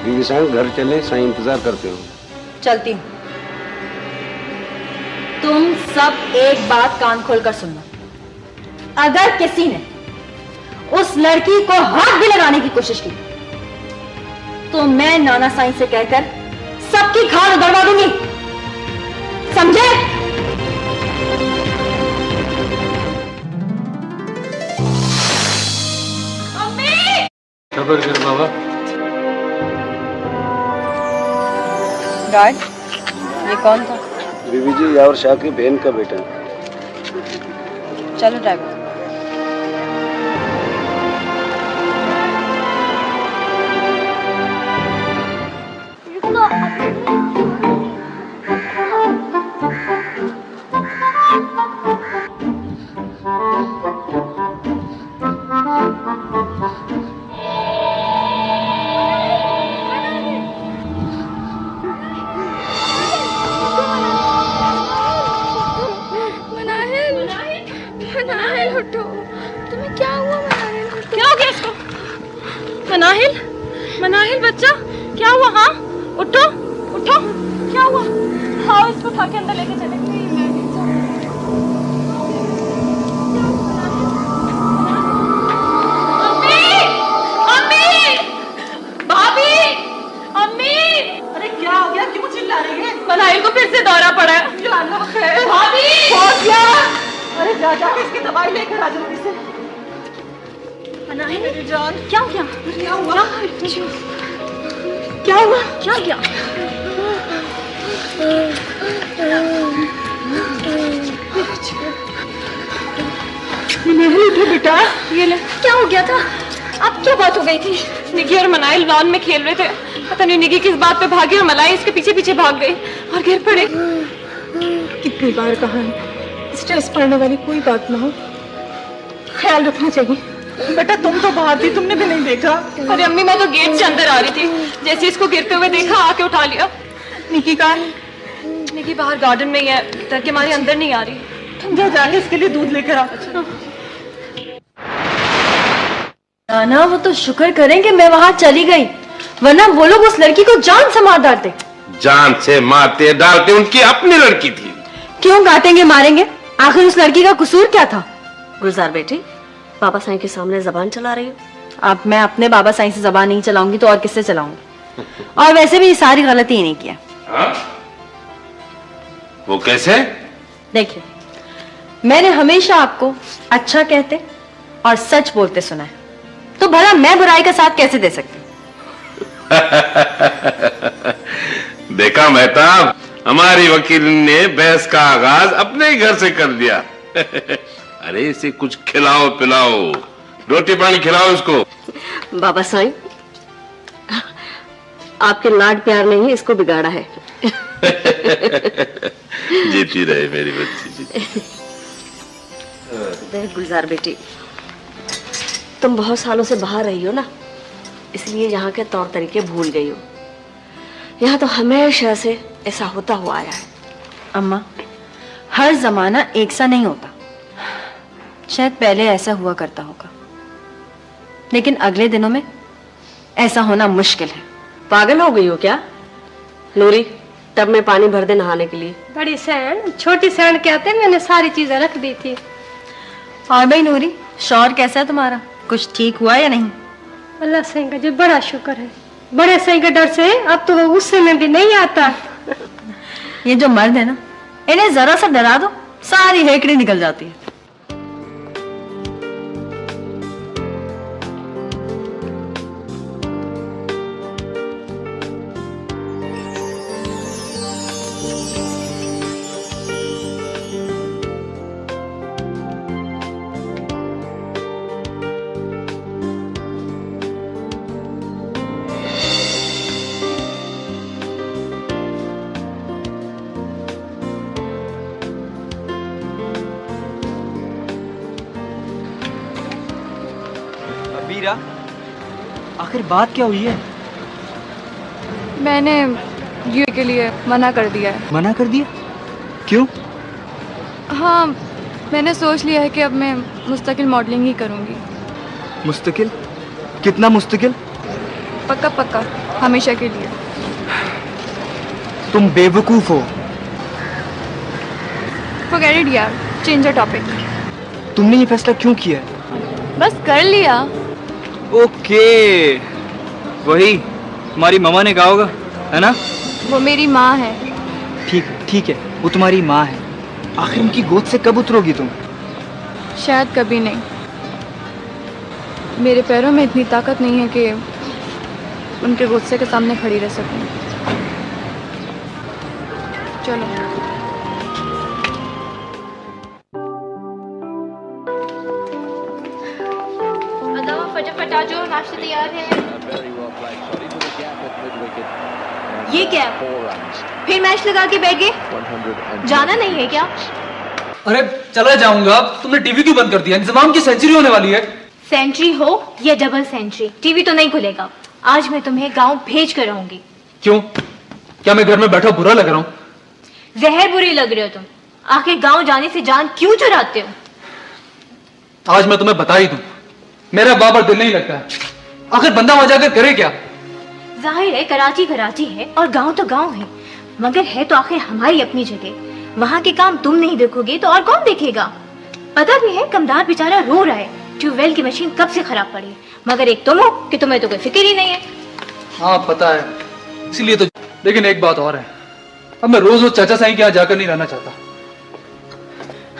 बीवी साहब घर चले, साईं इंतजार करते हो। चलती हूँ। तुम सब एक बात कान खोलकर सुनना, अगर किसी ने उस लड़की को हाथ भी लगाने की कोशिश की तो मैं नाना साईं से कहकर सबकी खाल उधड़वा दूंगी, समझे? अम्मी! खबर कर बाबा। डैड, ये कौन था? बीवी जी यावर शाह की बहन का बेटा। चलो ड्राइवर। तुम्हें क्या हुआ मनाहिल? क्या हो गया इसको? मनाहिल, मनाहिल बच्चा क्या हुआ? हाँ उठो उठो, क्या हुआ? हाँ इसको उठा के अंदर लेके चले। अम्मी, अम्मी, भाभी, अम्मी! अरे क्या हो गया? क्यों चिल्ला रही है? मनाहिल को फिर से दौरा पड़ा है। भाभी! अरे जा जाके इसकी दवाई लेकर आ जल्दी से। मनाहिल मेरी जान, क्या क्या क्या हुआ? क्या हुआ? क्या क्या? मनाहिल उठो बेटा। ये ले, क्या हो गया था? अब क्या बात हो गई थी? निकी और मनाहिल लॉन में खेल रहे थे, पता नहीं निकी किस बात पे भागी और मलाई इसके पीछे पीछे भाग गई और गिर पड़े। कितनी बार कहा है, स्ट्रेस पड़ने वाली कोई बात ना हो, ख्याल रखना चाहिए। बेटा तुम तो बाहर थी, तुमने भी नहीं देखा। अरे अम्मी मैं तो गेट से अंदर आ रही थी, जैसे इसको गिरते हुए देखा आके उठा लिया। निकी का? निकी बाहर गार्डन में ही है, डर के मारे अंदर नहीं आ रही। तुम जा जाके इसके लिए दूध लेकर आ। नाना वो तो शुक्र करें कि मैं वहां चली गई, वरना वो लोग उस लड़की को जान से मार डालते। जान से मारते डालते, उनकी अपनी लड़की थी। क्यों काटेंगे मारेंगे? आखिर उस लड़की का कसूर क्या था? गुलजार बेटी, बाबा साईं के सामने जबान चला रही हो। अब मैं अपने बाबा साईं से जबान नहीं चलाऊंगी तो और किससे चलाऊंगी? और वैसे भी ये सारी गलती ही नहीं किया। हाँ? वो कैसे? देखिए, मैंने हमेशा आपको अच्छा कहते और सच बोलते सुना है, तो भला मैं बुराई का साथ कैसे दे सकती? देखा मेहताब, हमारी वकील ने बहस का आगाज अपने ही घर से कर दिया। अरे इसे कुछ खिलाओ पिलाओ, रोटी पानी खिलाओ इसको। बाबा साईं, आपके लाड प्यार ने ही इसको बिगाड़ा है। जीती रहे मेरी बच्ची, जीती। देख गुलजार बेटी, तुम बहुत सालों से बाहर रही हो ना, इसलिए यहाँ के तौर तरीके भूल गई हो। यहाँ तो हमेशा से ऐसा होता हुआ आया है। अम्मा, हर जमाना एक सा नहीं होता। शायद पहले ऐसा हुआ करता होगा, लेकिन अगले दिनों में ऐसा होना मुश्किल है। पागल हो गई हो क्या? नूरी, टब में पानी भर दे नहाने के लिए। बड़ी सैन, छोटी सैन कहते हैं, मैंने सारी चीजें रख दी थी। और भाई नूरी, शौहर कैसा है तुम्हारा? कुछ ठीक हुआ या नहीं? अल्लाह साईं का जो बड़ा शुक्र है, बड़े साईं के डर से अब तो वो गुस्से में भी नहीं आता। ये जो मर्द है ना, इन्हें जरा सा डरा दो, सारी हेकड़ी निकल जाती है। वीरा, आखिर बात क्या हुई है? मैंने यूए के लिए मना कर दिया है। मना कर दिया? क्यों? हाँ, मैंने सोच लिया है कि अब मैं मुस्तकिल मॉडलिंग ही करूँगी। मुस्तकिल? कितना मुस्तकिल? पक्का पक्का। हमेशा के लिए। तुम बेवकूफ हो। फॉरगेट इट यार, चेंज द टॉपिक। तुमने ये फैसला क्यों किया है? बस कर लिया। ओके, वही तुम्हारी मम्मा ने कहा होगा, है ना? वो मेरी माँ है। ठीक है, वो तुम्हारी माँ है। आखिर उनकी गोद से कब उतरोगी तुम? शायद कभी नहीं। मेरे पैरों में इतनी ताकत नहीं है कि उनके गुस्से के सामने खड़ी रह सकूं। चलो। फटाफट आ जाओ, नाश्ता तैयार है। ये क्या? फिर मैच लगा के बैठ गए? जाना नहीं है क्या? अरे चला जाऊंगा। तुमने टीवी क्यों बंद कर दिया? इंतजाम की सेंचुरी होने वाली है। सेंचुरी हो या डबल सेंचुरी, टीवी तो नहीं खुलेगा। आज मैं तुम्हें गांव भेज कर रहूंगी। क्यों? क्या मैं घर में बैठा बुरा लग रहा हूँ? जहर बुरी लग रहे हो तुम। आखिर गांव जाने से जान क्यों चुराते हो? आज मैं तुम्हें बता ही दूं, मेरा बाबर दिल नहीं लगता है। आखिर बंदा वहां जाकर करे क्या? जाहिर है कराची कराची है और गांव तो गांव है, मगर है तो आखिर हमारी अपनी जगह। वहां के काम तुम नहीं देखोगे तो और कौन देखेगा? पता भी है कमदार बेचारा रो रहा है, ट्यूबवेल की मशीन कब से खराब पड़ी है, मगर एक तुम हो कि तुम्हें तो कोई फिक्र ही नहीं है। हाँ पता है, इसीलिए तो। लेकिन एक बात और है, अब मैं रोज रोज चाचा साईं के यहाँ जाकर नहीं रहना चाहता।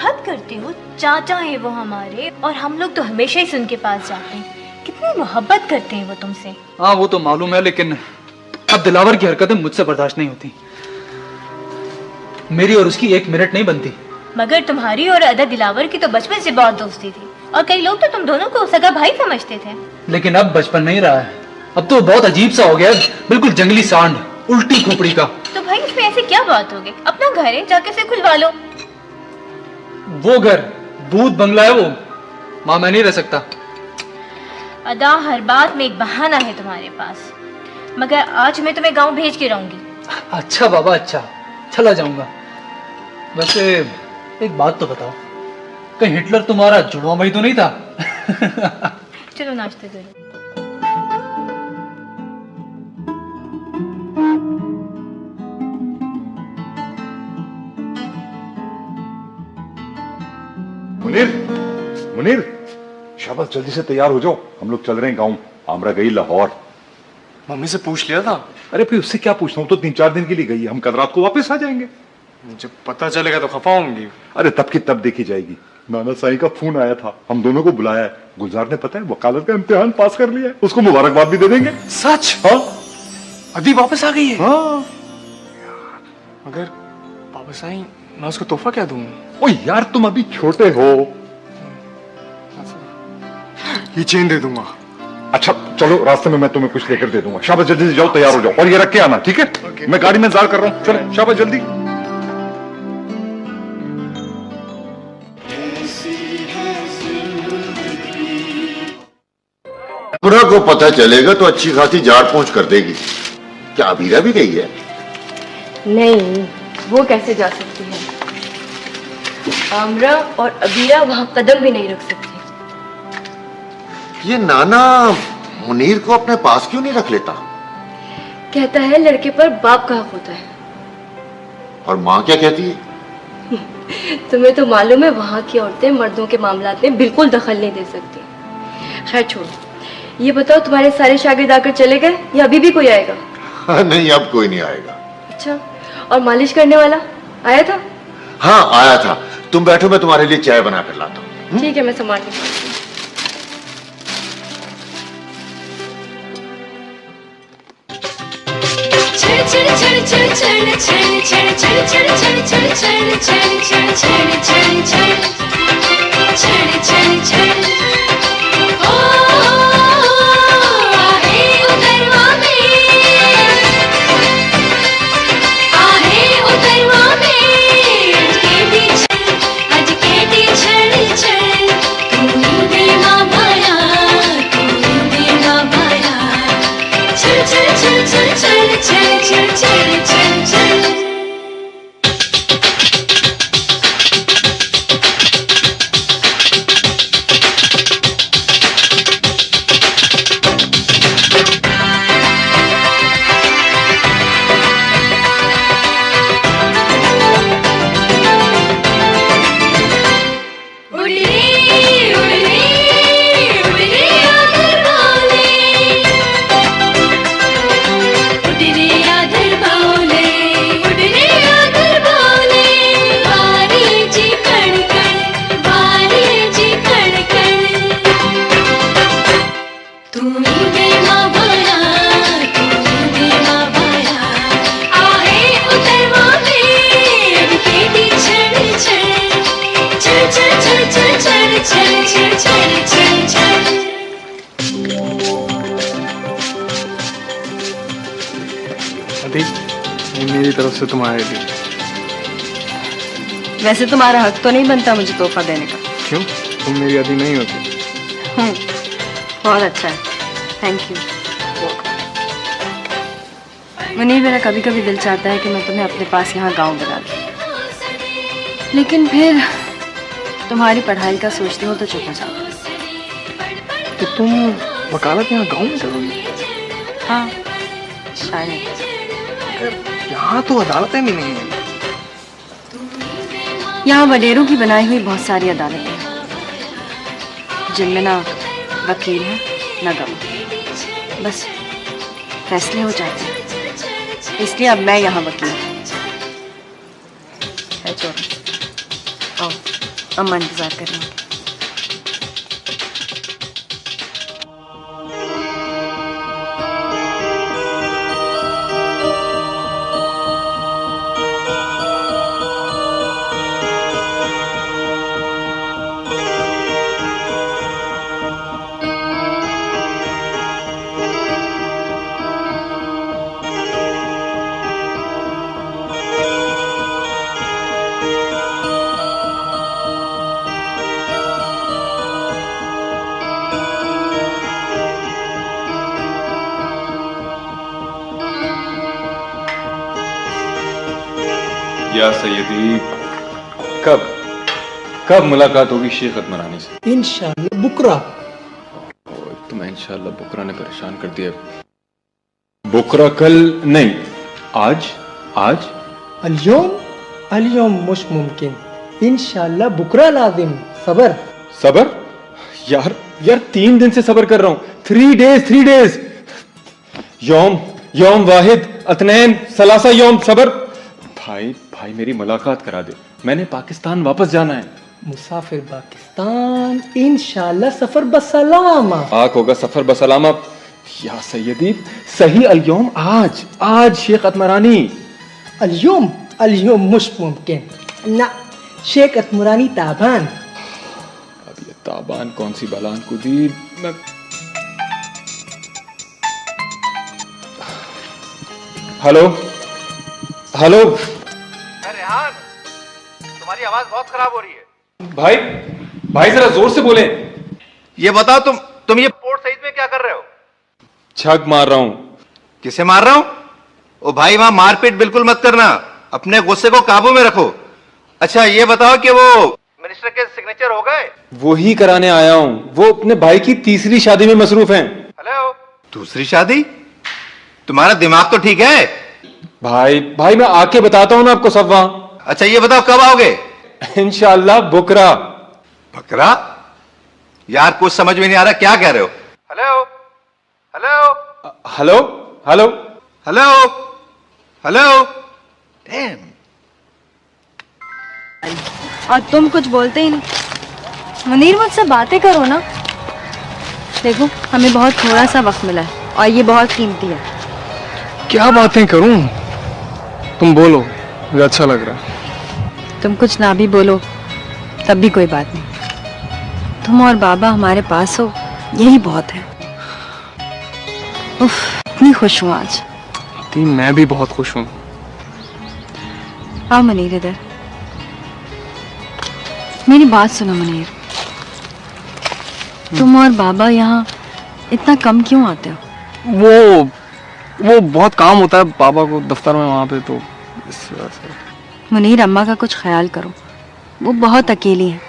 हद करते हो, चाचा है वो हमारे, और हम लोग तो हमेशा ही उनके पास जाते हैं। कितनी मोहब्बत करते हैं वो तुमसे। हाँ वो तो मालूम है, लेकिन अब दिलावर की हरकतें मुझसे बर्दाश्त नहीं होती। मेरी और उसकी एक मिनट नहीं बनती। मगर तुम्हारी और अदा दिलावर की तो बचपन से बहुत दोस्ती थी, और कई लोग तो तुम दोनों को सगा भाई समझते थे। लेकिन अब बचपन नहीं रहा है, अब तो बहुत अजीब सा हो गया है, बिल्कुल जंगली सांड, उल्टी खोपड़ी का। तो भाई इसमें ऐसी क्या बात होगी? अपना घर है, जाके उसे खुलवा लो। वो घर भूत बंगला है वो, माँ मैं नहीं रह सकता। अदा हर बात में एक बहाना है तुम्हारे पास, मगर आज मैं तुम्हें गांव भेज के रहूंगी। अच्छा बाबा अच्छा, चला जाऊंगा। वैसे एक बात तो बताओ, कहीं हिटलर तुम्हारा जुड़वा भाई तो नहीं था? चलो नाश्ते करो। मुनीर, शाबाश, जल्दी से तैयार हो जाओ, हम लोग चल रहे हैं गांव। आमरा गई लाहौर। मम्मी से पूछ लिया था। अरे फिर उससे क्या पूछना, हूं तो 3-4 दिन के लिए गई है, हम कल रात को वापस आ जाएंगे। जब पता चलेगा तो खफा होंगी। अरे तब की तब देखी जाएगी। नाना साईं का फोन आया था, हम दोनों को बुलाया है। गुलजार ने पता है वकालत का इम्तिहान पास कर लिया है, उसको मुबारकबाद भी दे देंगे। सच? हाँ, अभी वापस आ गई है? हाँ। अगर वापस आई, मैं उसको तोहफा क्या दूं? ओ यार तुम अभी छोटे हो। ये चेन दे दूंगा। अच्छा चलो, रास्ते में मैं तुम्हें कुछ लेकर दे दूंगा। शाबाश, जल्दी से जाओ, तैयार हो जाओ, और ये रख के आना, ठीक है? मैं गाड़ी में इंतजार कर रहा हूँ। चलो शाबाश, जल्दी। बुरा को पता चलेगा तो अच्छी खासी जाड़ पहुंच कर देगी। क्या अबीरा भी गई है? नहीं, वो कैसे जा सकती है? आमरा और अबीरा वहां कदम भी नहीं रख सकती। ये नाना मुनीर को अपने पास क्यों नहीं रख लेता? कहता है लड़के पर बाप का हक होता है। और माँ क्या कहती है? तुम्हें तो मालूम है वहां की औरतें मर्दों के मामलात में बिल्कुल दखल नहीं दे सकती। खैर छोड़ो, ये बताओ तुम्हारे सारे शागिर्द आकर चले गए या अभी भी कोई आएगा? नहीं, अब कोई नहीं आएगा। अच्छा, और मालिश करने वाला आया था? हाँ आया था। तुम बैठो, मैं तुम्हारे लिए चाय बना कर लाता हूँ। ठीक है, मैं संभाल लेती हूँ। अदी, ये मेरी तरफ से तुम्हारे लिए। वैसे तुम्हारा हक तो नहीं बनता मुझे तोहफा देने का। क्यों? तुम मेरी अदी नहीं होती। बहुत अच्छा है, थैंक यू। मुनीर, मेरा कभी कभी दिल चाहता है कि मैं तुम्हें अपने पास यहाँ गांव बना दूँ, लेकिन फिर तुम्हारी पढ़ाई का सोचती हूँ तो चुप हो जाती हूँ। तो तुम वकालत यहाँ गांव में करोगी? हाँ शायद। यहाँ तो अदालतें भी नहीं है। यहाँ वडेरों की बनाई हुई बहुत सारी अदालतें हैं, जिनमें ना वकील है ना गवाह, बस फैसले हो जाते हैं। इसलिए अब मैं यहाँ वकील है। छोड़ो, आओ, अम्मा इंतजार कर रही हैं। या सैयदी, कब मुलाकात होगी शेख अतमरानी से? इंशाल्लाह बुकरा। तुम्हें इंशाल्लाह बुकरा ने परेशान कर दिया। बुकरा कल नहीं, आज अल्योम मुश मुमकिन, इंशाल्लाह बुकरा लाजिम। सबर यार 3 दिन से सबर कर रहा हूं। 3 डेज। यौम वाहिद अतनैन सलासा यौम सबर। भाई मेरी मुलाकात करा दे, मैंने पाकिस्तान वापस जाना है। मुसाफिर पाकिस्तान, इंशाल्लाह सफर बसलामा। आक होगा सफर बसलामा। या सैयदी, सही अल्यौम आज शेख अतमरानी। अल्योम मुश मुमकिन ना, शेख अतमरानी ताबान। अब ये ताबान कौन सी बलान को दी मैं। हेलो रेहान, तुम्हारी आवाज बहुत खराब हो रही है। भाई जरा जोर से बोले। ये बताओ तुम ये पोर्ट सईद में क्या कर रहे हो? छक मार रहा हूं। किसे मार रहा हूं? ओ भाई, वहां मारपीट बिल्कुल मत करना, अपने गुस्से को काबू में रखो। अच्छा ये बताओ कि वो मिनिस्टर के सिग्नेचर हो गए? वो ही कराने आया हूं, वो अपने भाई की तीसरी शादी में मसरूफ हैं। हेलो, दूसरी शादी? तुम्हारा दिमाग तो ठीक है? भाई मैं आके बताता हूं ना आपको सब वहां। अच्छा ये बताओ कब आओगे? इंशाल्लाह बकरा। यार कुछ समझ में नहीं आ रहा, क्या कह रहे हो? हेलो। और तुम कुछ बोलते ही नहीं। मुनीर, मुझसे बातें करो ना। देखो, हमें बहुत थोड़ा सा वक्त मिला है और ये बहुत कीमती है। क्या बातें करूं? तुम बोलो, मुझे अच्छा लग रहा है। तुम कुछ ना भी बोलो तब भी कोई बात नहीं। तुम और बाबा हमारे पास हो, यही बहुत है। उफ, इतनी खुश हूँ आज। मैं भी बहुत खुश हूँ। आओ मुनीर, इधर मेरी बात सुनो। मुनीर, तुम और बाबा यहाँ इतना कम क्यों आते हो? वो बहुत काम होता है पापा को दफ्तर में वहाँ पे, तो इस वजह से। मुनीर, अम्मा का कुछ ख्याल करो, वो बहुत अकेली है।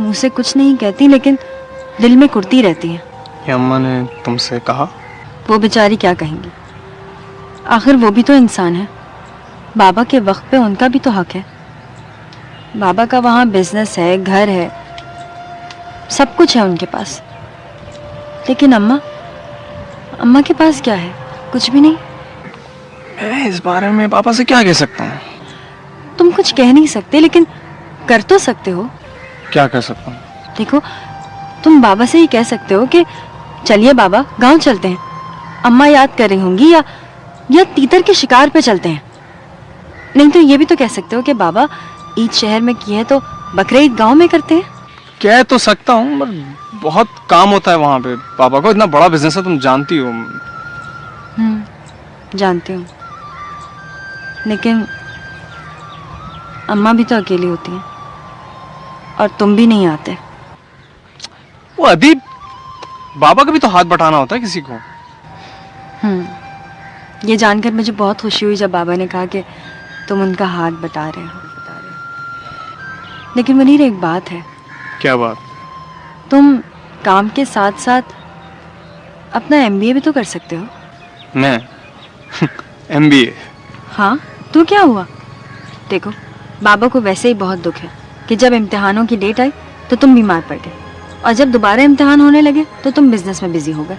मुंह से कुछ नहीं कहती लेकिन दिल में कुर्ती रहती है। ये अम्मा ने तुमसे कहा? वो बेचारी क्या कहेंगी, आखिर वो भी तो इंसान है। बाबा के वक्त पे उनका भी तो हक है। बाबा का वहाँ बिजनेस है, घर है, सब कुछ है उनके पास। लेकिन अम्मा के पास क्या है? कुछ भी नहीं। मैं इस बारे में पापा से क्या कह सकता हूँ? तुम कुछ कह नहीं सकते लेकिन कर तो सकते हो। क्या कर सकता हूँ? देखो, तुम बाबा से ही कह सकते हो कि चलिए बाबा गांव चलते हैं, अम्मा याद कर रही होंगी, या तीतर के शिकार पे चलते हैं। नहीं तो ये भी तो कह सकते हो कि बाबा ईद शहर में की है तो बकरे ईद गांव में करते हैं। कह तो सकता हूँ, पर बहुत काम होता है वहाँ पे। पापा को इतना बड़ा बिजनेस है, तुम जानती हो। जानती हूँ। लेकिन अम्मा भी तो अकेली होती हैं और तुम भी नहीं आते। वो अदीब, बाबा का भी तो हाथ बटाना होता है किसी को। ये जानकर मुझे बहुत खुशी हुई जब बाबा ने कहा कि तुम उनका हाथ बटा रहे हो। लेकिन मुनीर, एक बात है। क्या बात? तुम काम के साथ साथ अपना MBA भी तो कर सकते हो। मैं MBA? हाँ, तो क्या हुआ? देखो, बाबा को वैसे ही बहुत दुख है कि जब इम्तिहानों की डेट आई तो तुम बीमार पड़ गए, और जब दोबारा इम्तिहान होने लगे तो तुम बिजनेस में बिजी हो गए।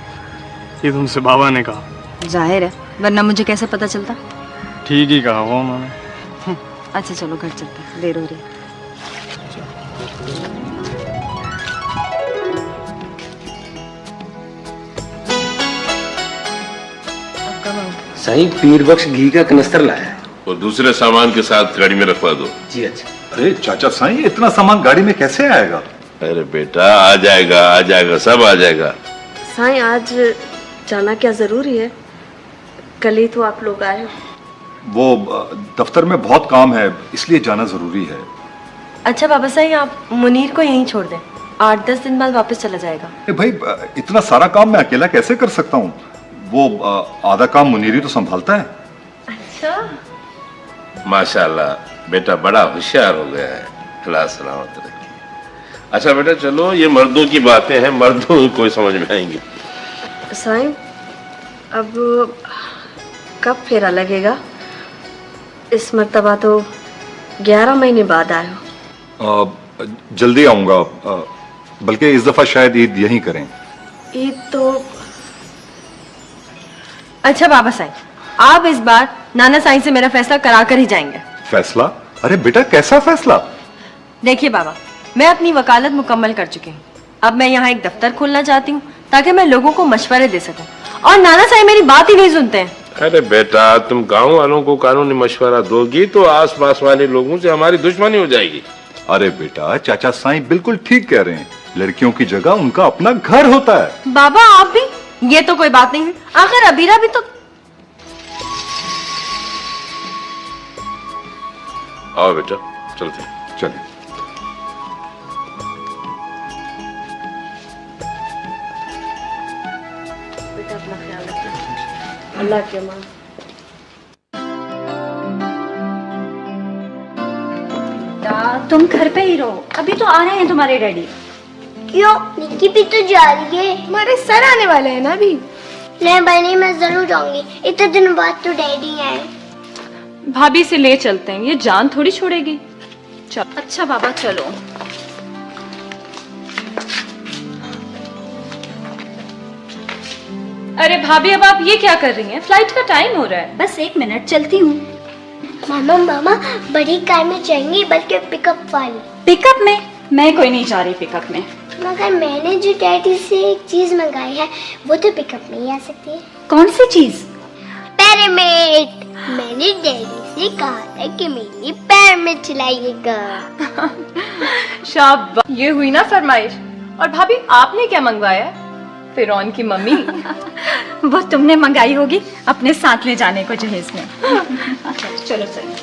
ये तुमसे बाबा ने कहा? जाहिर है, वरना मुझे कैसे पता चलता। ठीक ही कहा वो उन्होंने। अच्छा चलो घर चलते हैं, देर हो रही है। साईं पीर बख्श घी का कनस्तर लाया है। और दूसरे सामान के साथ गाड़ी में रखवा दो। जी अच्छा। अरे चाचा साईं, इतना सामान गाड़ी में कैसे आएगा? अरे बेटा, आ जाएगा, सब आ जाएगा। साईं, आज जाना क्या जरूरी है? कल ही तो आप लोग आए हो। वो दफ्तर में बहुत काम है, इसलिए जाना जरूरी है। अच्छा बाबा साईं, आप मुनीर को यहीं छोड़ दें, 8-10 दिन बाद वापस चला जाएगा। भाई, इतना सारा काम मैं अकेला कैसे कर सकता हूँ? वो आधा काम मुनीर ही तो संभालता है। अच्छा, माशाल्लाह, बेटा बड़ा होशियार हो गया है। अल्लाह सलामत रखे। अच्छा बेटा चलो, ये मर्दों की बातें हैं, मर्दों को समझ में आएंगी। साईं, अब कब फेरा लगेगा? इस मर्तबा तो 11 महीने बाद आए हो। जल्दी आऊंगा, बल्कि इस दफा शायद ईद यहीं करें। ईद तो अच्छा बाबा साईं, आप इस बार नाना साईं से मेरा फैसला करा कर ही जाएंगे। फैसला? अरे बेटा, कैसा फैसला? देखिए बाबा, मैं अपनी वकालत मुकम्मल कर चुकी हूँ। अब मैं यहाँ एक दफ्तर खोलना चाहती हूँ ताकि मैं लोगों को मशवरे दे सकूं, और नाना साईं मेरी बात ही नहीं सुनते हैं। अरे बेटा, तुम गांव वालों को कानूनी मशवरा दोगी तो आसपास वाले लोगों से हमारी दुश्मनी हो जाएगी। अरे बेटा, चाचा साईं बिल्कुल ठीक कह रहे हैं, लड़कियों की जगह उनका अपना घर होता है। बाबा आप भी, ये तो कोई बात नहीं है, आखिर अबीरा भी तो। आओ बेटा, चलते हैं। चलिए। बेटा अपना ख्याल रखना, अल्लाह के मान। तुम घर पे ही रहो, अभी तो आ रहे हैं तुम्हारे डैडी। क्यों? निक्की भी तो जा रही है। हमारे सर आने वाले हैं ना अभी। नहीं बनी, मैं जरूर जाऊंगी, इतने दिन बाद तो डैडी आए। भाभी से ले चलते हैं, ये जान थोड़ी छोड़ेगी। चल। अच्छा बाबा चलो। अरे भाभी, अब आप ये क्या कर रही हैं? फ्लाइट का टाइम हो रहा है। बस 1 मिनट, चलती हूँ। मामा बड़ी कार में जाएंगी, बल्कि पिकअप वाली। पिकअप में? मैं कोई नहीं जा रही पिकअप में। मगर मैंने जो डैडी से एक चीज मंगाई है वो तो पिकअप में ही आ सकती है। कौन सी चीज? पैरामिड। मैंने डैडी से कहा था कि मेरी पैरामिड चलाइएगा। शाबाश, ये हुई ना फरमाइश। और भाभी, आपने क्या मंगवाया? फिरौन की मम्मी। वो तुमने मंगाई होगी अपने साथ ले जाने को जहेज में। चलो चलो।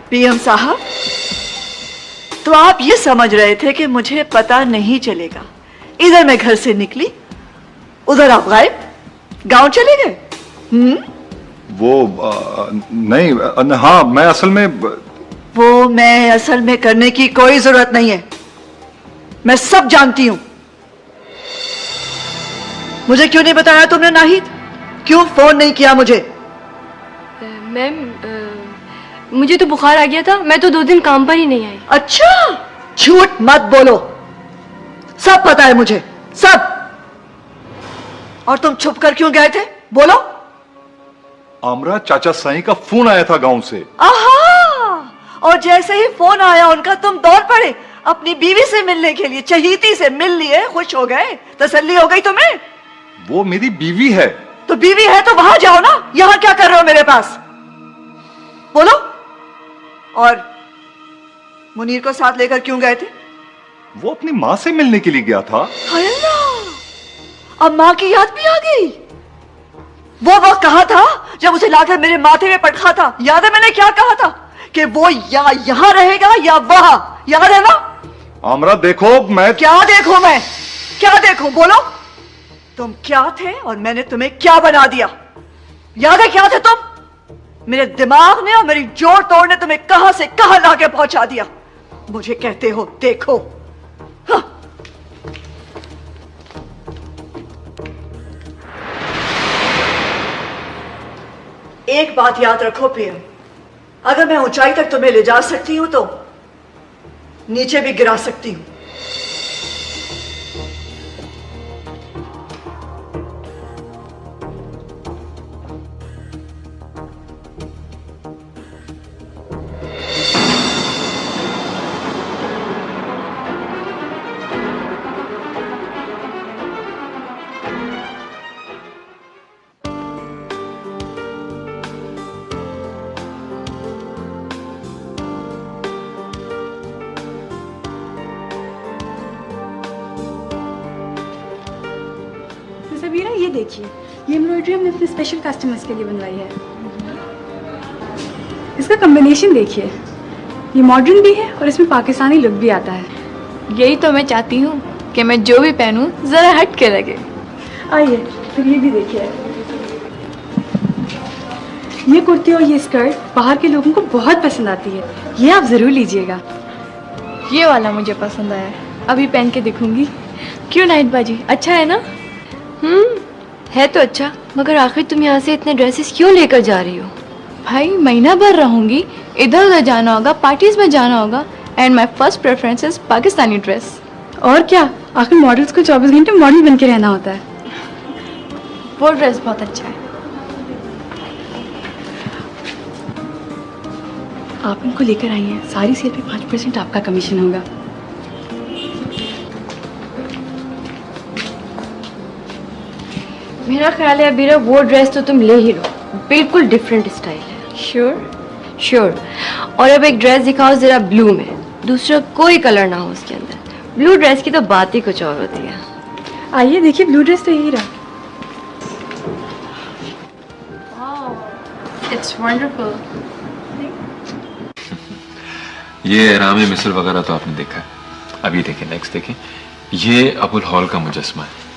पीएम साहब, तो आप ये समझ रहे थे कि मुझे पता नहीं चलेगा? इधर मैं घर से निकली, उधर आप गायब, गांव चले गए। वो नहीं, हाँ मैं असल में वो मैं असल में करने की कोई जरूरत नहीं है, मैं सब जानती हूं। मुझे क्यों नहीं बताया तुमने नाहिद? क्यों फोन नहीं किया मुझे? मैम, मुझे तो बुखार आ गया था, मैं तो 2 दिन काम पर ही नहीं आई। अच्छा, झूठ मत बोलो, सब पता है मुझे, सब। और तुम छुप कर क्यों गए थे? बोलो। आमरा, चाचा साईं का फोन आया था गांव से। आहा, और जैसे ही फोन आया उनका, तुम दौड़ पड़े अपनी बीवी से मिलने के लिए, चहीती से मिल लिए, खुश हो गए, तसल्ली हो गई तुम्हें? वो मेरी बीवी है। तो बीवी है तो वहां जाओ ना, यहां क्या कर रहे हो मेरे पास? बोलो। और मुनीर को साथ लेकर क्यों गए थे? वो अपनी माँ से मिलने के लिए गया था। हाय अल्लाह, अब माँ की याद भी आ गई। वो वक्त कहा था जब उसे लाकर मेरे माथे में पटका था। याद है मैंने क्या कहा था कि वो या यहाँ रहेगा या वहां, याद है ना? आमरा देखो, मैं क्या देखो, मैं क्या देखो, बोलो। तुम क्या थे और मैंने तुम्हें क्या बना दिया? याद है क्या थे तुम? मेरे दिमाग ने और मेरी जोड़ तोड़ ने तुम्हें कहां से कहां लाके पहुंचा दिया। मुझे कहते हो देखो। हाँ। एक बात याद रखो पीएम, अगर मैं ऊंचाई तक तुम्हें ले जा सकती हूं तो नीचे भी गिरा सकती हूं। सबीरा, ये देखिए, ये एम्ब्रॉयडरी हमने अपने स्पेशल कस्टमर्स के लिए बनवाई है। इसका कॉम्बिनेशन देखिए, ये मॉडर्न भी है और इसमें पाकिस्तानी लुक भी आता है। यही तो मैं चाहती हूँ कि मैं जो भी पहनूं जरा हट के लगे। आइए, फिर ये भी देखिए, ये कुर्ती और ये स्कर्ट बाहर के लोगों को बहुत पसंद आती है। ये आप जरूर लीजिएगा। ये वाला मुझे पसंद आया, अभी पहन के दिखूंगी। क्यों नाइट बाजी, अच्छा है ना? है तो अच्छा, मगर आखिर तुम यहाँ से इतने ड्रेसेस क्यों लेकर जा रही हो? भाई महीना भर रहूंगी, इधर उधर जाना होगा, पार्टीज में जाना होगा, and my first preference is Pakistani dress. और क्या, आखिर मॉडल्स को 24 घंटे मॉडल बन के रहना होता है। वो ड्रेस बहुत अच्छा है। आप इनको लेकर आई हैं, सारी सेल पे 5% आपका कमीशन होगा। मेरा ख्याल है अबीरा वो ड्रेस तो तुम ले ही लो, बिल्कुल डिफरेंट स्टाइल है। श्योर? श्योर। और अब एक ड्रेस दिखाओ जरा ब्लू में, दूसरा कोई कलर ना हो उसके अंदर। ब्लू ड्रेस की तो बात ही कुछ और होती है। आइए देखिए, ब्लू ड्रेस तो यही रहा। It's wonderful. ये रामे मिसल वगैरह तो आपने देखा है, अभी देखिए नेक्स्ट देखिए, ये अबुल हॉल का मुजस्मा है।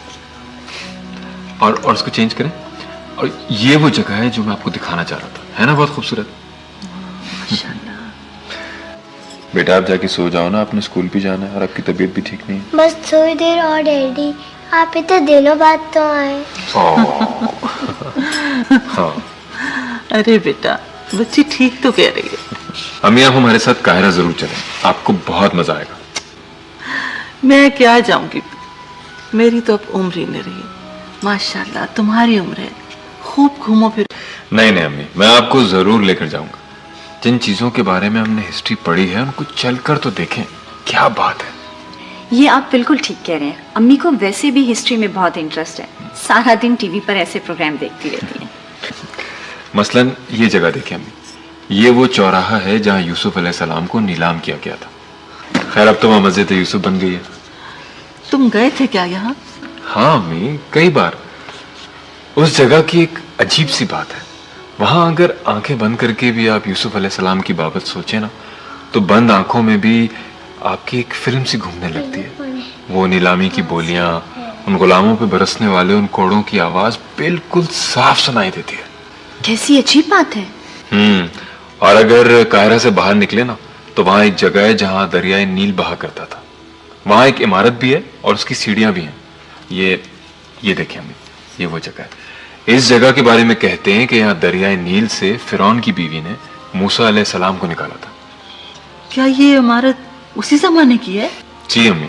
और उसको चेंज करें, और ये वो जगह है जो मैं आपको दिखाना चाह रहा था, है ना? बहुत खूबसूरत। बेटा आप जाके सो जाओ ना, आपने स्कूल भी जाना है और आपकी तबीयत भी ठीक नहीं है। बस थोड़ी देर और डैडी, आप इतने दिनों बाद तो आए। हाँ। अरे बेटा, बच्ची ठीक तो कह रही है। अम्मी आप हमारे साथ काहिरा जरूर चलें, आपको बहुत मजा आएगा। मैं क्या जाऊंगी, मेरी तो अब उम्र ही नहीं रही। माशाल्लाह तुम्हारी उम्र है, खूब घूमो फिर। नहीं नहीं अम्मी, मैं आपको जरूर लेकर जाऊंगा। जिन चीजों के बारे में हमने हिस्ट्री पढ़ी है उनको चलकर तो देखें, क्या बात है। ये आप बिल्कुल ठीक कह रहे हैं। अम्मी को वैसे भी हिस्ट्री में बहुत इंटरेस्ट है, सारा दिन टीवी पर ऐसे प्रोग्राम देखती रहती हैं। मसलन ये जगह देखें अम्मी, ये वो चौराहा है जहां यूसुफ अलैहिस्सलाम को नीलाम किया गया था। खैर अब तो वहां मस्जिद यूसुफ बन गई है। तुम गए थे क्या यहाँ? हाँ अम्मी, कई बार। उस जगह की एक अजीब सी बात है, वहां अगर आंखें बंद करके भी आप यूसुफ अलैहिस्सलाम की बाबत सोचें ना, तो बंद आंखों में भी आपकी एक फिल्म सी घूमने लगती है। वो नीलामी की बोलियां, उन गुलामों पे बरसने वाले उन कोड़ों की आवाज बिल्कुल साफ सुनाई देती है। कैसी अजीब बात है। और अगर काहिरा से बाहर निकले ना, तो वहां एक जगह है जहां दरियाए नील बहा करता था। वहां एक इमारत भी है और उसकी सीढ़ियां भी हैं। ये देखिए हमें, ये वो जगह है। इस जगह के बारे में कहते हैं कि यहाँ दरियाए नील से फिरौन की बीवी ने मूसा अलैहिस्सलाम को निकाला था। क्या ये इमारत उसी जमाने की है? जी अम्मी,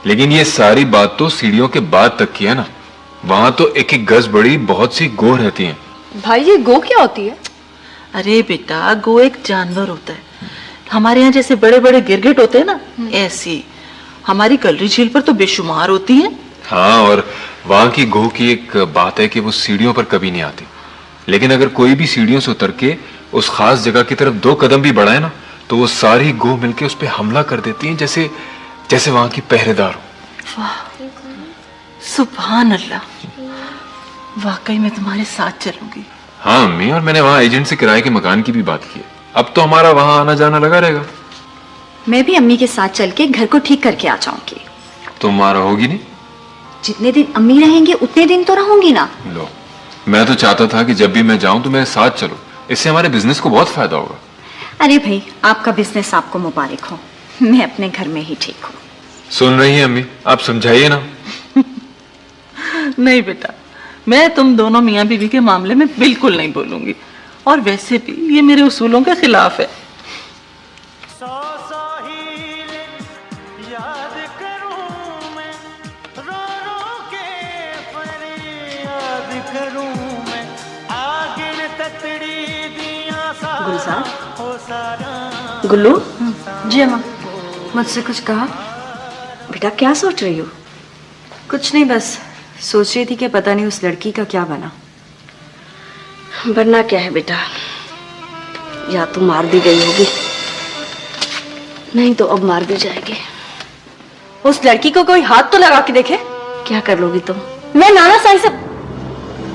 लेकिन ये सारी बात तो सीढ़ियों के बाद तक की है ना। वहां तो एक एक गज बड़ी बहुत सी गो रहती हैं। भाई ये गो क्या होती है? अरे बेटा, गो एक जानवर होता है। हमारे यहाँ जैसे बड़े बड़े गिरगिट होते हैं ना, ऐसी हमारी कलरी झील पर तो बेशुमार होती हैं। हाँ, और वहां की गो की एक बात है कि वो सीढ़ियों पर कभी नहीं आती, लेकिन अगर कोई भी सीढ़ियों से उतर के उस खास जगह की तरफ 2 कदम भी बढ़ाए ना, तो वो सारी गो मिलके उस पर हमला कर देती हैं, जैसे जैसे वहां की पहरेदार हो। वाह, सुभान अल्लाह, वाकई मैं तुम्हारे साथ चलूंगी। हाँ अम्मी, और मैंने वहां एजेंट से किराए के मकान की भी बात की है। अब तो हमारा वहां आना जाना लगा रहेगा। मैं भी अम्मी के साथ चल के घर को ठीक करके आ जाऊंगी। तुम्हारा होगी नहीं? जितने दिन अम्मी रहेंगे उतने दिन तो रहूंगी ना। लो, मैं तो चाहता था कि जब भी मैं जाऊं तो मेरे साथ चलो, इससे हमारे बिजनेस को बहुत फायदा होगा। अरे भाई, आपका बिजनेस आपको मुबारक हो, मैं अपने घर में ही ठीक हूँ। सुन रही हैं अम्मी, आप समझाइए ना। नहीं बेटा, मैं तुम दोनों मियाँ बीवी के मामले में बिल्कुल नहीं बोलूंगी, और वैसे भी ये मेरे उसूलों के खिलाफ है। गुल्लू। जी अम्मा। मुझसे कुछ कहा? बेटा क्या सोच रही हो? कुछ नहीं, बस सोच रही थी कि पता नहीं उस लड़की का क्या बना। बनना क्या है बेटा, या तो मार दी गई होगी, नहीं तो अब मार दी जाएगी। उस लड़की को कोई हाथ तो लगा के देखे। क्या कर लोगी तुम? मैं नाना साई से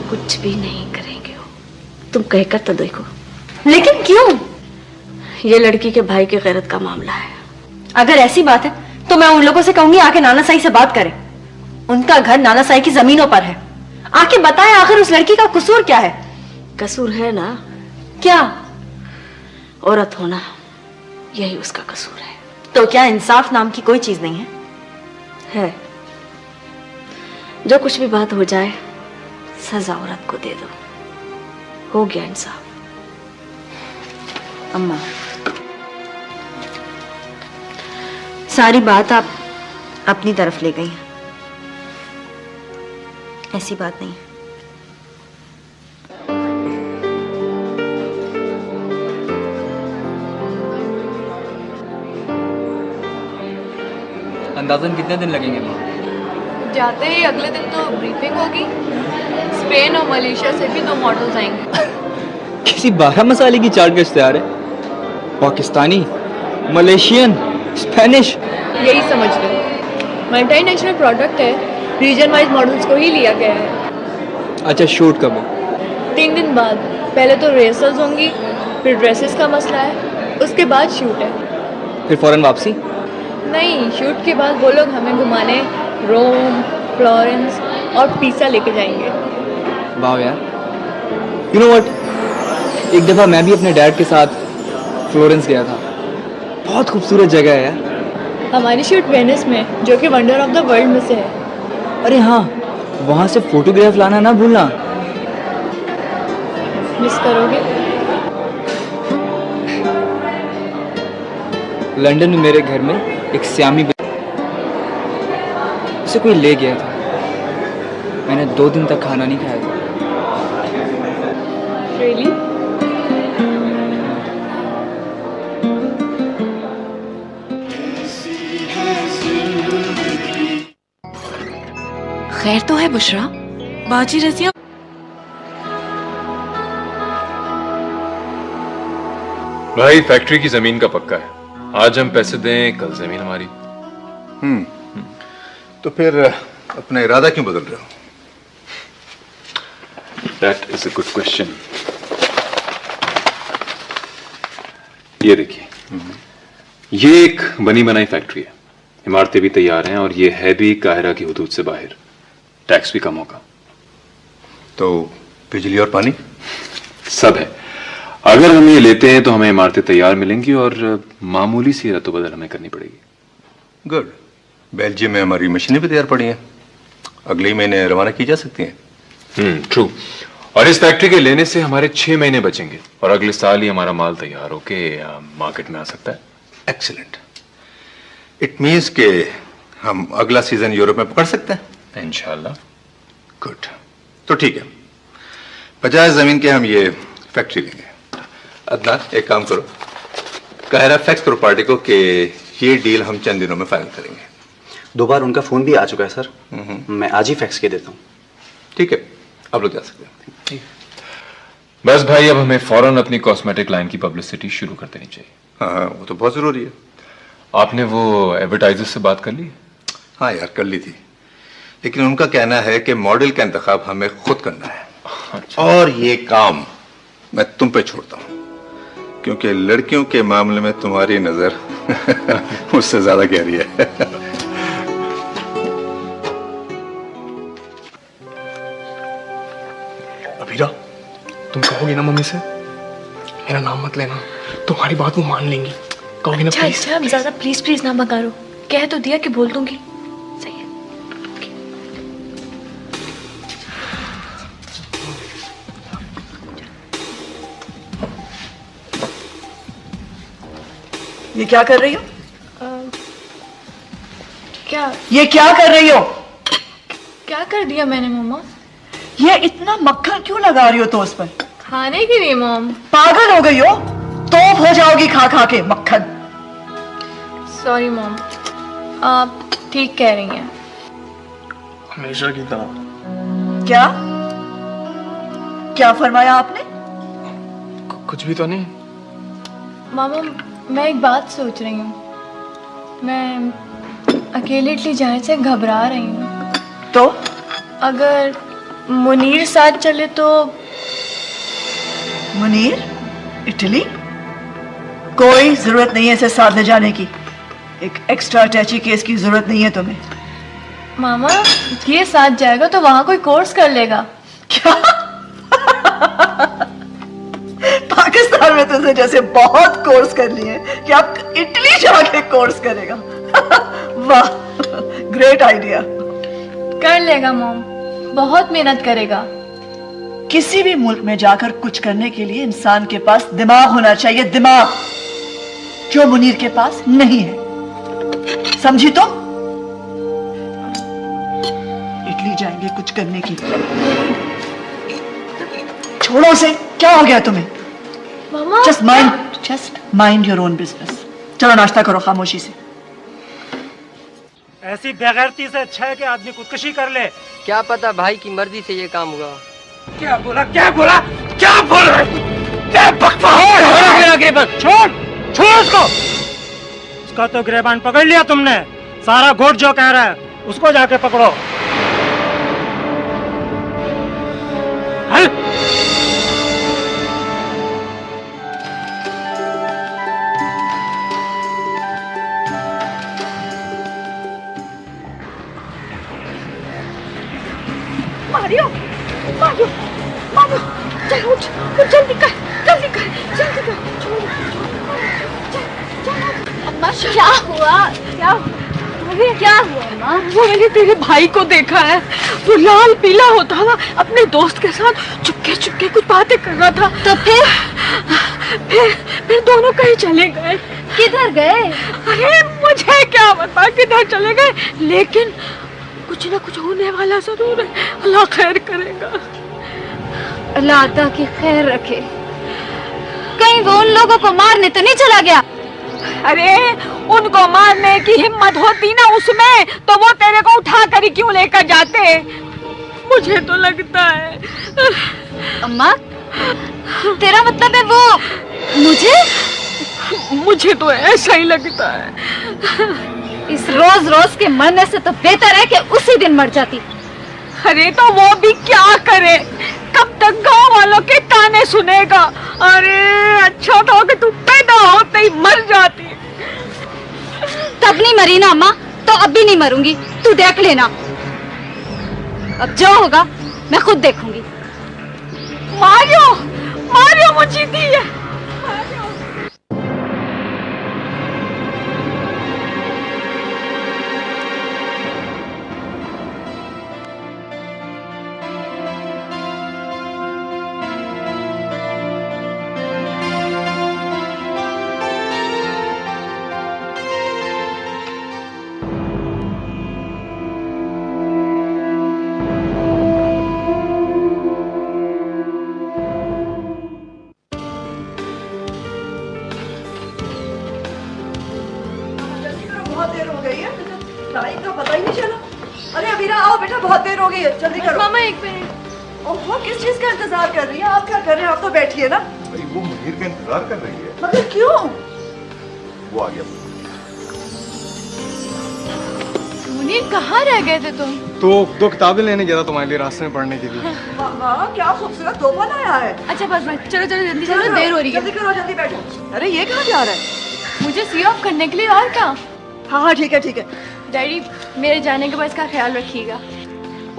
कुछ भी नहीं करेंगे हो, तुम कहकर तो देखो। लेकिन क्यों? ये लड़की के भाई की गैरत का मामला है। अगर ऐसी बात है तो मैं उन लोगों से कहूंगी आके नाना साई से बात करें। उनका घर नाना साई की जमीनों पर है। आके बताएं आखिर उस लड़की का कसूर क्या है। कसूर है ना? क्या? औरत होना, यही उसका कसूर है। तो क्या इंसाफ नाम की कोई चीज नहीं है? है। जो कुछ भी बात हो जाए, सजा औरत को दे दो, हो गया इंसाफ। अम्मा, सारी बात आप अपनी तरफ ले गई हैं। ऐसी बात नहीं है। अंदाजन कितने दिन लगेंगे माँ? जाते ही अगले दिन तो ब्रीफिंग होगी। स्पेन और मलेशिया से भी 2 मॉडल्स आएंगे। किसी 12 मसाले की चार्ट का इश्तेहार है? पाकिस्तानी, मलेशियन, स्पेनिश, यही समझ लो। मल्टीनेशनल प्रोडक्ट है, रीजन वाइज मॉडल्स को ही लिया गया है। अच्छा, शूट कब है? 3 दिन बाद। पहले तो रिहर्सल्स होंगी, फिर ड्रेसेस का मसला है, उसके बाद शूट है। फिर फौरन वापसी? नहीं, शूट के बाद वो लोग हमें घुमाने रोम, फ्लोरेंस और पिसा लेके जाएंगे। वाह यार। यू नो व्हाट, एक दफ़ा मैं भी अपने डैड के साथ फ्लोरेंस गया था। बहुत खूबसूरत जगह है यार। हमारी शूट वेनिस में, जो कि वंडर ऑफ द वर्ल्ड में से है। अरे हाँ, वहाँ से फोटोग्राफ लाना ना भूलना। मिस करोगे? लंदन में मेरे घर में एक श्यामी उसे कोई ले गया था। मैंने 2 दिन तक खाना नहीं खाया था। Really? खैर तो है बुशरा? बाजी रजिया भाई, फैक्ट्री की जमीन का पक्का है। आज हम पैसे दें, कल जमीन हमारी। तो फिर अपना इरादा क्यों बदल रहे हो? That is a good question. ये देखिए, ये एक बनी बनाई फैक्ट्री है। इमारतें भी तैयार हैं और ये है भी काहिरा की हुदूद से बाहर। टैक्स भी कम होगा। तो बिजली और पानी सब है। अगर हम ये लेते हैं तो हमें इमारतें तैयार मिलेंगी और मामूली सी रद्द-बदल हमें करनी पड़ेगी। गुड। बेल्जियम में हमारी मशीनें भी तैयार पड़ी हैं, अगले ही महीने रवाना की जा सकती हैं। ट्रू। और इस फैक्ट्री के लेने से हमारे 6 महीने बचेंगे और अगले साल ही हमारा माल तैयार होके मार्केट में आ सकता है। एक्सीलेंट। इट मीन्स के हम अगला सीजन यूरोप में पकड़ सकते हैं इंशाल्लाह। गुड। तो ठीक है, 50 जमीन के हम ये फैक्ट्री लेंगे। अदनान, एक काम करो, काहिरा फैक्स प्रॉपर्टी को कि ये डील हम चंद दिनों में फाइनल करेंगे। 2 बार उनका फोन भी आ चुका है सर। मैं आज ही फैक्स के देता हूँ। ठीक है, अब लोग जा सकते हैं। बस भाई, अब हमें फौरन अपनी कॉस्मेटिक लाइन की पब्लिसिटी शुरू कर देनी चाहिए। हाँ वो तो बहुत जरूरी है। आपने वो एडवर्टाइजर से बात कर ली? हाँ यार कर ली थी, लेकिन उनका कहना है कि मॉडल का इंतखाब हमें खुद करना है। अच्छा। और ये काम मैं तुम पे छोड़ता हूँ, क्योंकि लड़कियों के मामले में तुम्हारी नजर मुझसे ज्यादा गहरी है। अबीरा, तुम कहोगी ना मम्मी से मेरा नाम मत लेना, तुम्हारी बात वो मान लेंगी। कहोगी ना अच्छा प्लीज? अच्छा ज्यादा प्लीज प्लीज ना बकारो, कह तो दिया कि बोल दूंगी। सही है। ये क्या कर रही हो? क्या ये क्या कर रही हो? क्या कर दिया मैंने मम्मा? ये इतना मक्खन क्यों लगा रही हो टोस्ट पर? खाने के लिए मॉम। पागल हो गई हो? तोप हो जाओगी खा खा के मक्खन। सॉरी मॉम, आप ठीक कह रही हैं। हमेशा की तरह। क्या क्या फरमाया आपने? कुछ भी तो नहीं। मामा, मैं एक बात सोच रही हूँ। मैं अकेले इटली जाने से घबरा रही हूँ। तो अगर मुनीर साथ चले तो? मुनीर इटली? कोई जरूरत नहीं है इसे साथ ले जाने की। एक एक्स्ट्रा अटैची केस की जरूरत नहीं है तुम्हें। मामा, ये साथ जाएगा तो वहां कोई कोर्स कर लेगा। क्या? पाकिस्तान में तुझे जैसे बहुत कोर्स कर लिए कि आप इटली जाके कोर्स करेगा। वाह, ग्रेट आइडिया। कर लेगा मॉम, बहुत मेहनत करेगा। किसी भी मुल्क में जाकर कुछ करने के लिए इंसान के पास दिमाग होना चाहिए, दिमाग, जो मुनीर के पास नहीं है। समझी तुम? इटली जाएंगे कुछ करने के लिए। छोड़ो उसे, क्या हो गया तुम्हें? मामा, just mind your own business. चलो नाश्ता करो खामोशी से। ऐसी बेगैरती से अच्छा है कि आदमी खुदकुशी कर ले। क्या पता भाई की मर्जी से ये काम हुआ। क्या बोला क्या बोला क्या बोल रहा है? क्या बकवास! छोड़ छोड़ उसको। उसका तो गिरबान पकड़ लिया तुमने। सारा घोट जो कह रहा है उसको जाके पकड़ो। हल। मारियो, मारियो, मारियो, चल उठ, जल्दी कर, जल्दी कर, जल्दी कर, अम्मा क्या हुआ? क्या हुआ अम्मा? वो मैंने तेरे भाई को देखा है, वो लाल पीला होता हुआ अपने दोस्त के साथ चुपके चुपके कुछ बातें कर रहा था। तो फिर दोनों कहीं चले गए। किधर गए? अरे मुझे क्या पता किधर चले गए, लेकिन कुछ ना कुछ होने वाला जरूर है। अल्लाह खैर करेगा। अल्लाह अता की खैर रखे। कहीं वो उन लोगों को मारने तो नहीं चला गया? अरे उनको मारने की हिम्मत होती ना उसमें, तो वो तेरे को उठा कर ही क्यों लेकर जाते? मुझे तो लगता है। अम्मा, तेरा मतलब है वो मुझे तो ऐसा ही लगता है। इस रोज रोज के मरने से तो बेहतर है कि उसी दिन मर जाती। अरे तो वो भी क्या करे, कब तक गांव वालों के ताने सुनेगा? अरे अच्छा था कि तू पैदा होते ही मर जाती। तब नहीं मरी ना अम्मा, तो अब भी नहीं मरूंगी, तू देख लेना। अब जो होगा मैं खुद देखूंगी। मारियो, मारियो मुझे दी है। जल्दी करो। मामा एक मिनट। ओहो, किस चीज का इंतजार कर रही है? आप क्या कर रहे हैं? आप तो बैठिए ना। वो मुनीर का इंतजार कर रही है। मगर क्यों? वो आ गया। मुनीर कहाँ रह गए थे तुम? तो 2 किताबें लेने गया था तुम्हारे लिए रास्ते में पढ़ने के लिए। वाह क्या खूबसूरत तोहफा लाया है। अच्छा बस चलो चलो जल्दी चलो, देर हो रही है। जल्दी करो, जल्दी बैठो। अरे ये कहाँ जा रहा है? मुझे सी ऑफ करने के लिए। और क्या? हाँ ठीक है ठीक है। डैडी मेरे जाने के बाद इसका ख्याल रखिएगा।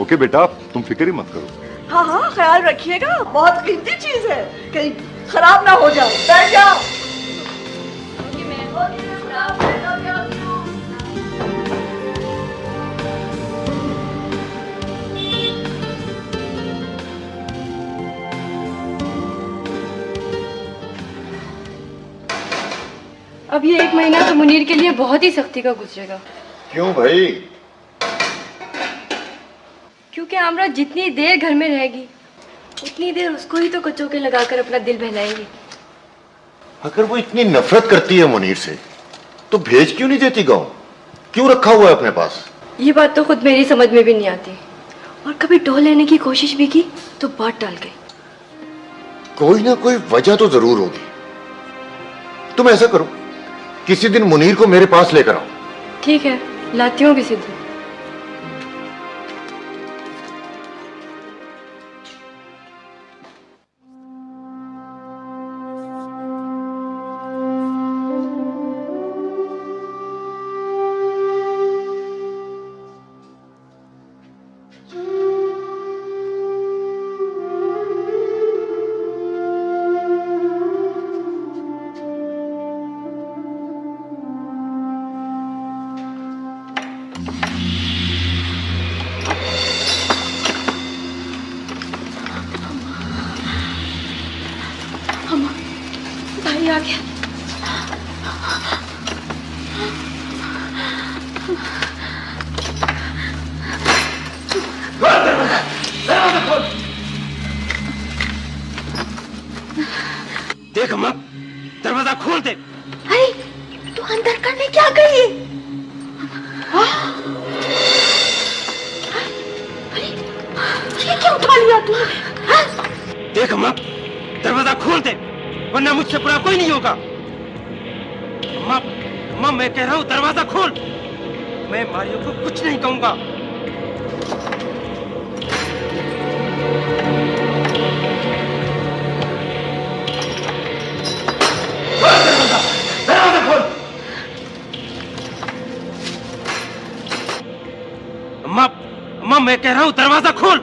ओके बेटा, तुम फिक्र ही मत करो। हाँ हाँ ख्याल रखिएगा, बहुत कीमती चीज है, कहीं खराब ना हो जाए। बैठ जाओ। अब ये 1 महीना तो मुनीर के लिए बहुत ही सख्ती का गुजरेगा। क्यों भाई? क्योंकि आमरा जितनी देर घर में रहेगी उतनी देर उसको ही तो कचौके लगाकर अपना दिल बहलाएंगी। अगर वो इतनी नफरत करती है मुनीर से तो भेज क्यों नहीं देती गांव? क्यों रखा हुआ है अपने पास? ये बात तो खुद मेरी समझ में भी नहीं आती, और कभी ढो लेने की कोशिश भी की तो बात टाल गई। कोई ना कोई वजह तो जरूर होगी। तुम ऐसा करो, किसी दिन मुनीर को मेरे पास लेकर आओ। ठीक है, लाती हूँ किसी दिन। भाई आ गया। देख अम्मा, दरवाजा खोल दे। अरे तू अंदर करने क्या गई? ये क्या उठा लिया तूने? देख अम्मा, दरवाजा खोल दे वरना मुझसे बुरा कोई नहीं होगा। अम्मा, अम्मा मैं कह रहा हूँ दरवाजा खोल। मैं मारियो को कुछ नहीं कहूंगा। दरवाजा खोल। अम्मा, अम्मा मैं कह रहा हूँ दरवाजा खोल।